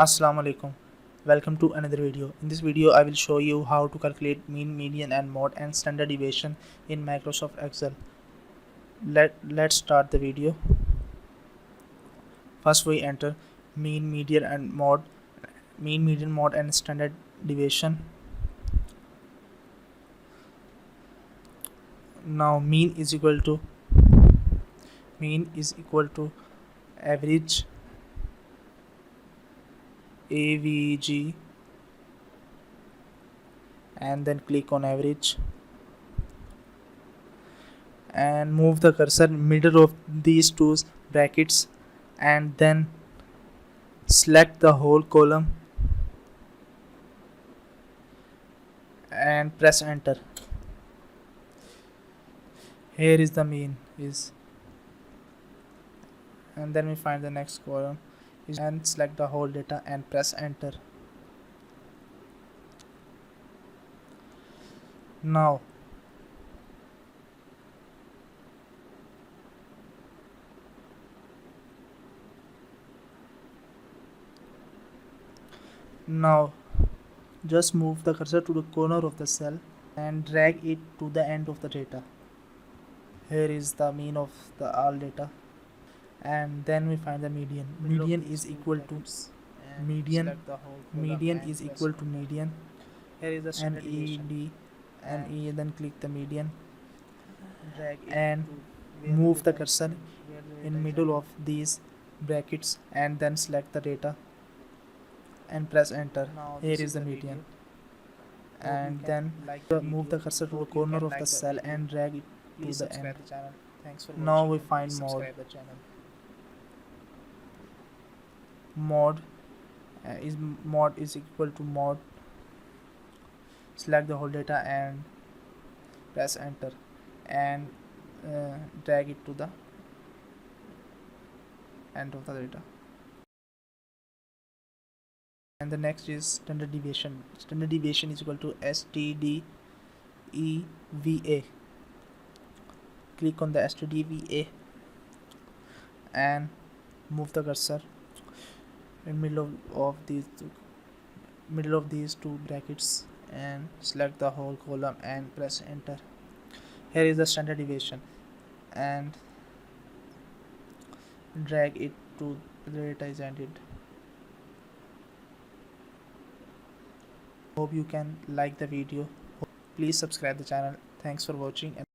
Assalamu alaikum. Welcome to another video. In this video I will show you how to calculate mean, median and mode and standard deviation in Microsoft Excel. Let's start the video. First we enter mean, median, mode and standard deviation. Now mean is equal to average AVG, and then click on average and move the cursor middle of these two brackets and then select the whole column and press enter. Here is the mean and then we find the next column and select the whole data and press enter. Now just move the cursor to the corner of the cell and drag it to the end of the data. Here is the mean of the all data, and then we find the median. Median is equal to median. Here is the standard deviation. And then click the median and move the cursor in middle of these brackets and then select the data and press enter. Here is the median, and then move the cursor to the corner of the cell and drag it to the end. Now we find mode. Mode is equal to mode. Select the whole data and press enter and drag it to the end of the data. And the next is standard deviation. Standard deviation is equal to STDEVA. Click on the STDEVA and move the cursor in middle of these two brackets and select the whole column and press enter. Here is the standard deviation and drag it to the data is ended. Hope you can like the video. Please subscribe the channel. Thanks for watching.